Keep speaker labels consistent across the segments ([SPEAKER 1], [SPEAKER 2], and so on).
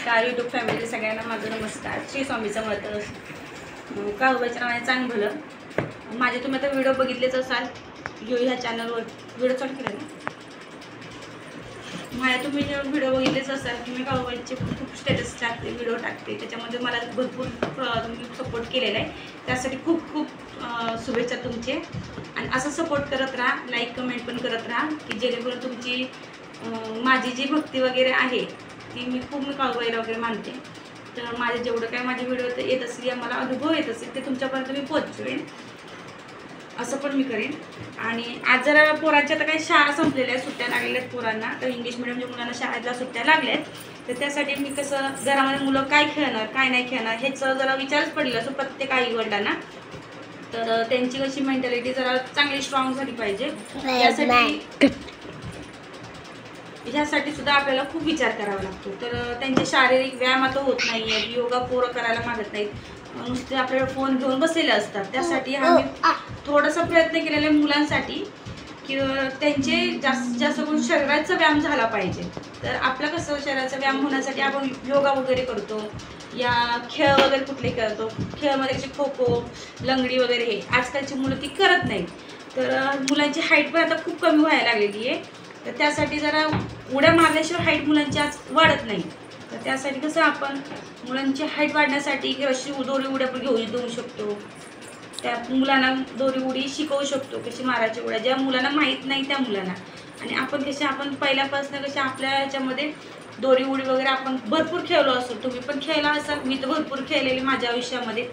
[SPEAKER 1] नमस्कार YouTube family सगळ्यांना माझं नमस्कार. श्री स्वामी समर्थ. काळूबाईच्या नावाने चांग भलं. माझे तुम्ही आता व्हिडिओ बघितलेच असाल ह्या चॅनलवर व्हिडिओ चालू केला ना. माझ्या तुम्ही व्हिडिओ बघितलेच असाल की मी काळूबाईचे खूप स्टेटस टाकते, व्हिडिओ टाकते. त्याच्यामध्ये मला भरपूर तुम्ही सपोर्ट केलेला आहे, त्यासाठी खूप खूप शुभेच्छा तुमचे. आणि असं सपोर्ट करत राहा, लाईक कमेंट पण करत राहा की जेणेकरून तुमची माझी जी भक्ती वगैरे आहे ती मी काळूबाईला वगैरे मानते. तर माझे जेवढं काय माझे व्हिडिओ येत असतील या मला अनुभव येत असेल ते तुमच्यापर्यंत मी पोहोचवेन, असं पण मी करेन. आणि आज जरा पोरांच्या आता काही शाळा संपलेल्या आहेत, सुट्ट्या लागलेल्या आहेत पोरांना. तर इंग्लिश मिडियमच्या मुलांना शाळेला सुट्ट्या लागल्या आहेत. तर त्यासाठी मी कसं घरामध्ये मुलं काय खेळणार काय नाही खेळणार ह्याचं जरा विचारच पडलेला असो प्रत्येक आई वडिलांना. तर त्यांची कशी मेंटॅलिटी जरा चांगली स्ट्रॉंग झाली पाहिजे, ह्यासाठी सुद्धा आपल्याला खूप विचार करावा लागतो. तर त्यांचे शारीरिक व्यायाम आता होत नाही आहेत, योगा पोरं करायला मागत नाहीत, नुसते आपल्याला फोन घेऊन बसलेले असतात. त्यासाठी आम्ही थोडासा प्रयत्न केलेला आहे मुलांसाठी की त्यांचे जास्तीत जास्त करून शरीराचा व्यायाम झाला पाहिजे. तर आपलं कसं शरीराचा व्यायाम होण्यासाठी आपण योगा वगैरे करतो या खेळ वगैरे कुठले करतो. खेळामध्ये कसे खो खो लंगडी वगैरे हे आजकालची मुलं ती करत नाहीत. तर मुलांची हाईट पण आता खूप कमी व्हायला लागलेली आहे. तर त्यासाठी जरा उड्या मारल्याशिवाय हाईट मुलांची आज वाढत नाही. तर त्यासाठी कसं आपण मुलांची हाईट वाढण्यासाठी रशी दोरी उड्या पण देऊ शकतो. त्या मुलांना दोरी उडी शिकवू शकतो, कशी मारायची उड्या ज्या मुलांना माहीत नाही त्या मुलांना. आणि आपण पहिल्यापासून कशा आपल्या ह्याच्यामध्ये दोरी उडी वगैरे आपण भरपूर खेळलो असतो. तुम्ही पण खेळला असाल, मी तर भरपूर खेळलेली माझ्या आयुष्यामध्ये.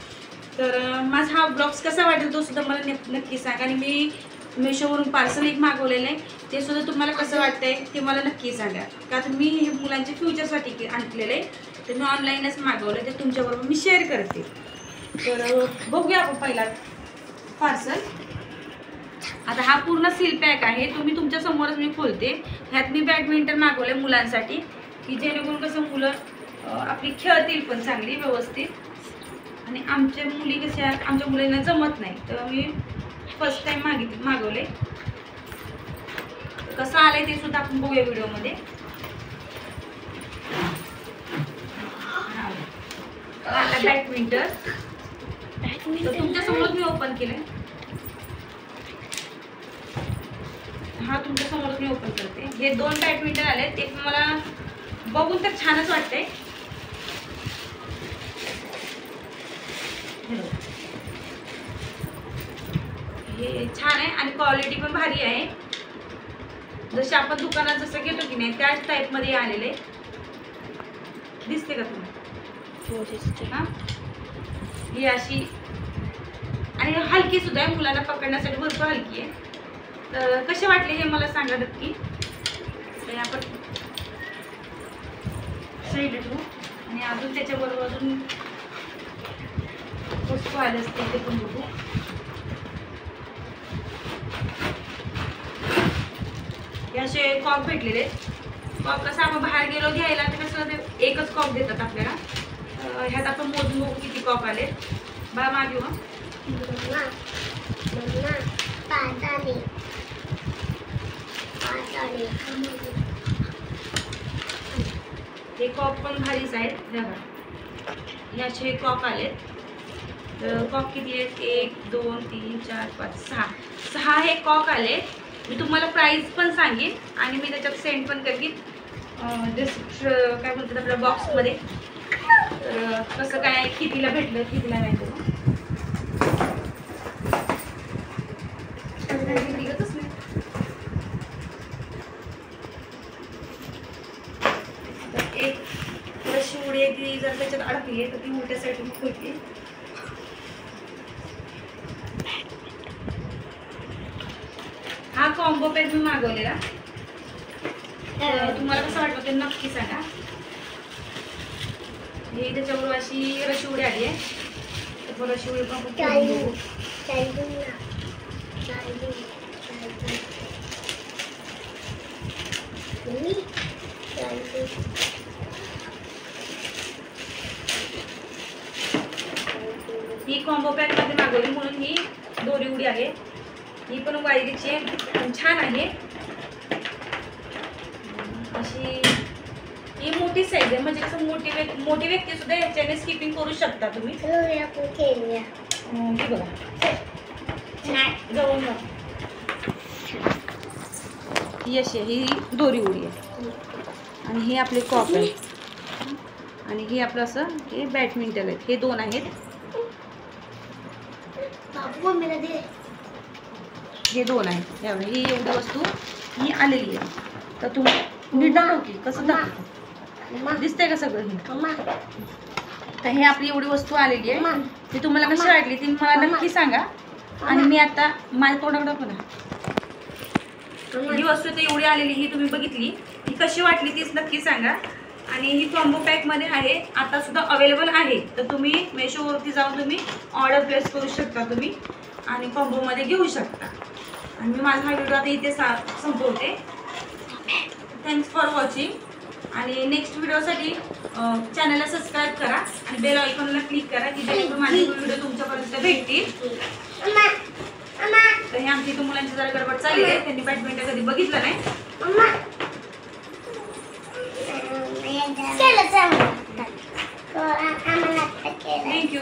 [SPEAKER 1] तर माझा हा ब्लॉग्स कसा वाटेल तो सुद्धा मला नक्की सांगा. आणि मी मेशोवरून पार्सल एक मागवलेलं आहे, ते सुद्धा तुम्हाला कसं वाटतंय ते मला नक्की सांगा. का तर मी हे मुलांच्या फ्युचरसाठी आणलेलं आहे, तर मी ऑनलाईनच मागवलं, ते तुमच्याबरोबर मी शेअर करते. तर बघूया आपण पहिला पार्सल. आता हा पूर्ण सील पॅक आहे, तुम्ही तुमच्या समोरच मी खोलते. ह्यात मी बॅडमिंटन मागवले मुलांसाठी की जेणेकरून कसं मुलं आपली खेळतील पण चांगली व्यवस्थित. आणि आमच्या मुली कशा आमच्या मुलींना जमत नाही, तर मी फर्स्ट टाइम मागवले. कसं आलंय ते सुद्धा आपण बघूया व्हिडिओमध्ये. बॅडमिंटन तुमच्या समोर मी ओपन केलंय. हा तुमच्या समोर मी ओपन करते. हे 2 बॅडमिंटन आले, ते मला बघून तर छानच वाटतंय. हे छान आहे आणि क्वालिटी पण भारी आहे. जसे आपण दुकानात जसं घेतो की नाही त्याच टाईप मध्ये आलेले दिसते का तुम्हाला. हा ही अशी आणि हलकी सुद्धा आहे, मुलांना पकडण्यासाठी भरपूर हलकी आहे. तर कसे वाटले हे मला सांगा नक्की. तर आपण साईड ठेवू आणि अजून त्याच्याबरोबर अजून वस्तू आले असते ते पण बघू. असे कॉक भेटलेले. कॉक कसं आपण बाहेर गेलो घ्यायला तर कसं ते एकच कॉक देतात आपल्याला. ह्यात आपण मोजून बघू किती कॉक आले. बा मागे हो हे कॉक पण भारीच आहेत. हे असे कॉक आलेत. तर कॉक किती आहेत 1 2 3 4 5 6 हे कॉक आले. मी तुम्हाला प्राइस पण सांगेन आणि मी त्याच्यात सेंड पण करीन काय म्हणतात आपल्या बॉक्समध्ये. तर कसं काय कितीला भेटलं कितीला नाही तो निघतच नाही. तर एक थोडीशी उडी आहे ती जर त्याच्यात अडकली तर ती उलट्या साईडून खोलते. हा कॉम्बो पॅक मी मागवलेला. तुम्हाला कसं वाटतं ते नक्की सांगा. हे त्याच्याबरोबर अशी रशी उडी आली आहे. तर रशी उडी पण खूप ही कॉम्बो पॅक मध्ये मागवली म्हणून ही दोरी उडी आहे. ही पण वायरीची छान आहे. अशी ही मोठी साईज आहे, म्हणजे कसं मोठी व्यक्ती सुद्धा याच्याने स्किपिंग करू शकता तुम्ही. हे बघा जाऊन ही अशी आहे, ही दोरी उडी आहे आणि हे आपले कॉक आहे आणि हे आपलं असं हे बॅडमिंटन आहेत. हे 2 आहेत. हे 2 आहेत. यावेळी ही एवढी वस्तू ही आलेली आहे. तर तुम्ही नीट दाखव की कसं दाखवतो, दिसतंय का सगळं हे. तर हे आपली एवढी वस्तू आलेली आहे. ती तुम्हाला कशी वाटली ती मला नक्की सांगा. आणि मी आता माझ्या तोंडाकडं बघा, ही वस्तू तर एवढी आलेली ही तुम्ही बघितली, ही कशी वाटली तीच नक्की सांगा. आणि ही कॉम्बो पॅकमध्ये आहे, आता सुद्धा अवेलेबल आहे. तर तुम्ही मेशोवरती जाऊन तुम्ही ऑर्डर प्लेस करू शकता तुम्ही आणि कॉम्बोमध्ये घेऊ शकता. आणि मी माझा हा व्हिडिओ आता इथे संपवते. Thanks for watching. आणि नेक्स्ट व्हिडिओसाठी चॅनलला सबस्क्राईब करा आणि बेल आयकॉनला क्लिक करा की जेणेकरून माझे व्हिडिओ तुमच्यापर्यंत भेटतील. तर हे आमच्या इथं मुलांची जरा गडबड चालली आहे, त्यांनी बॅडमिंटन कधी बघितलं नाही. थँक्यू.